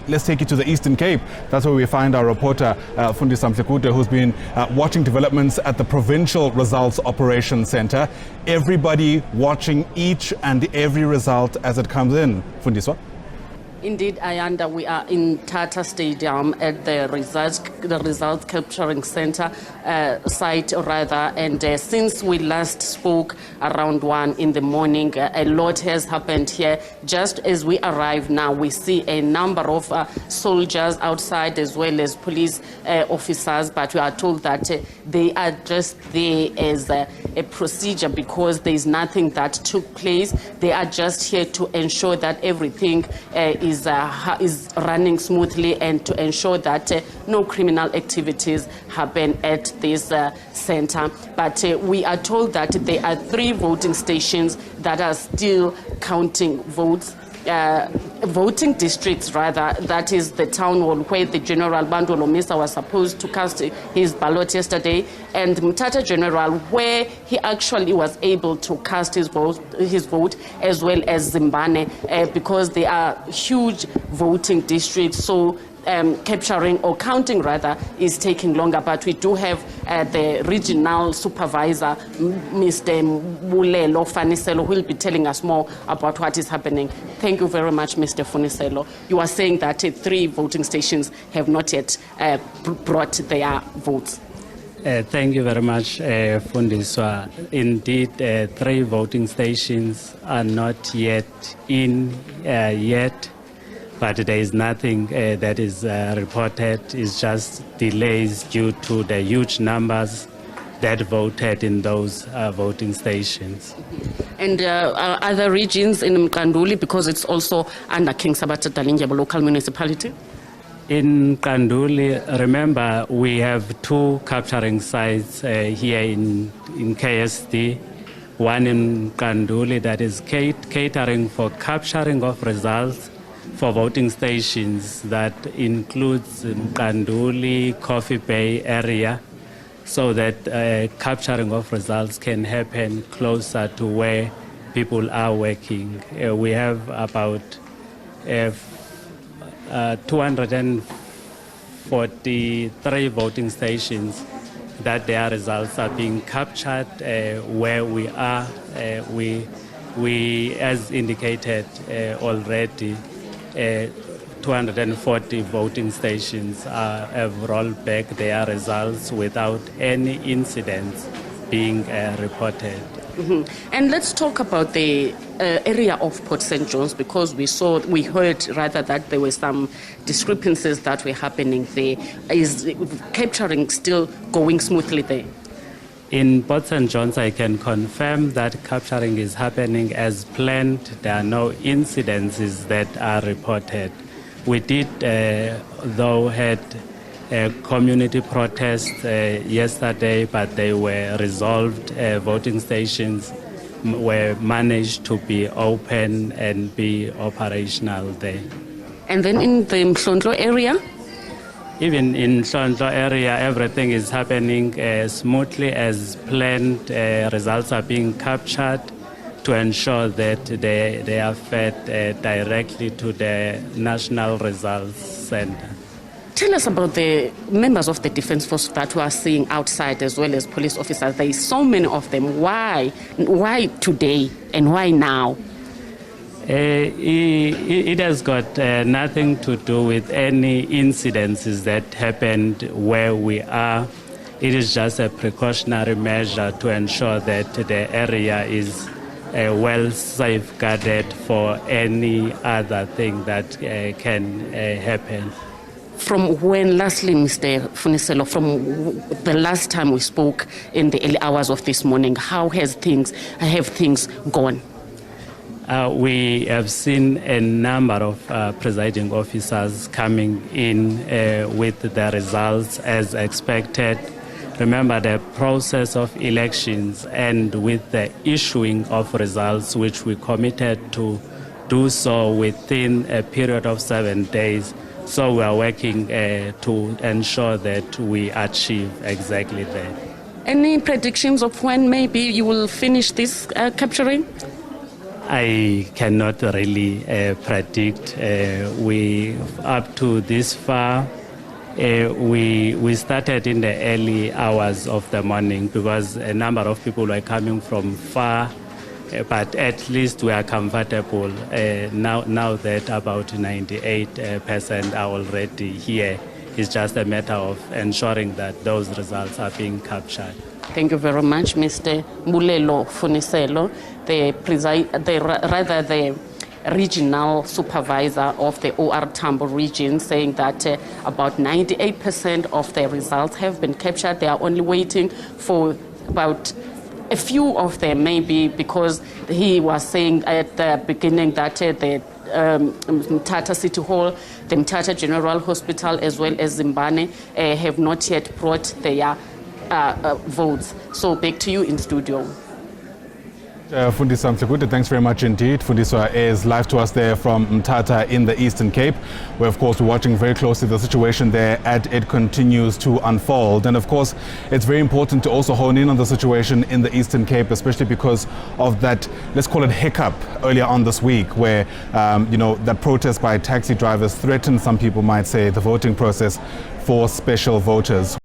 let's take you to the Eastern Cape. That's where we find our reporter, Fundiswa Mhlekude, who's been watching developments at the Provincial Results Operations Centre. Everybody watching each and every result as it comes in. Fundiswa? Indeed, Ayanda, we are in Tata Stadium at the results capturing center site, and since we last spoke around 1 in the morning, a lot has happened here. Just as we arrive now, we see a number of soldiers outside as well as police officers, but we are told that they are just there as a procedure because there is nothing that took place. They are just here to ensure that everything is running smoothly and to ensure that no criminal activities happen at this center. But we are told that there are 3 voting stations that are still counting votes. Voting districts, rather, that is the town hall where the General Bandolo Misa was supposed to cast his ballot yesterday, and Mtata General, where he actually was able to cast his vote, as well as Zimbane, because they are huge voting districts. So capturing or counting rather is taking longer, but we do have the regional supervisor, Mr. Mulelo Faniselo, who will be telling us more about what is happening. Thank you very much, Mr. Faniselo. You are saying that 3 voting stations have not yet brought their votes. Thank you very much, Fundiswa. Indeed, 3 voting stations are not yet in yet. But there is nothing that is reported. It's just delays due to the huge numbers that voted in those voting stations. And other regions in Mkanduli, because it's also under King Sabata Dalindyebo local municipality? In Kanduli, remember, we have 2 capturing sites here in KSD. One in Kanduli that is catering for capturing of results for voting stations that includes Kanduli, Coffee Bay area, so that capturing of results can happen closer to where people are working. We have about 243 voting stations that their results are being captured where we are. We as indicated already, 240 voting stations have rolled back their results without any incidents being reported. Mm-hmm. And let's talk about the area of Port St. John's, because we heard rather that there were some discrepancies that were happening there. Is capturing still going smoothly there? In Port St. John's, I can confirm that capturing is happening as planned. There are no incidences that are reported. We did, though, had a community protest yesterday, but they were resolved. Voting stations were managed to be open and be operational there. And then in the Mhlondlo area? Even in Mhlondlo area, everything is happening smoothly as planned. Results are being captured to ensure that they are fed directly to the National Results Center. Tell us about the members of the Defence Force that we are seeing outside, as well as police officers. There is so many of them. Why today and why now? It has got nothing to do with any incidences that happened where we are. It is just a precautionary measure to ensure that the area is well safeguarded for any other thing that can happen. From when, lastly, Mr. Funiselo, from the last time we spoke in the early hours of this morning, how have things gone? We have seen a number of presiding officers coming in with the results as expected. Remember, the process of elections and with the issuing of results, which we committed to do so within a period of 7 days. So we are working to ensure that we achieve exactly that. Any predictions of when maybe you will finish this capturing? I cannot really predict. We up to this far. We started in the early hours of the morning because a number of people were coming from far, but at least we are comfortable now that about 98% are already here. It's just a matter of ensuring that those results are being captured. Thank you very much, Mr. Mulelo Funiselo, the regional supervisor of the OR Tambo region, saying that about 98% of the results have been captured. They are only waiting for about a few of them, maybe, because he was saying at the beginning that the Mthatha City Hall, the Mthatha General Hospital, as well as Zimbane have not yet brought their votes. So back to you in studio. Fundiswa Mhlekude, thanks very much indeed. Fundiswa is live to us there from Mthatha in the Eastern Cape, where of course we're watching very closely the situation there as it continues to unfold. And of course it's very important to also hone in on the situation in the Eastern Cape, especially because of that, let's call it hiccup earlier on this week, where that protest by taxi drivers threatened, some people might say, the voting process for special voters.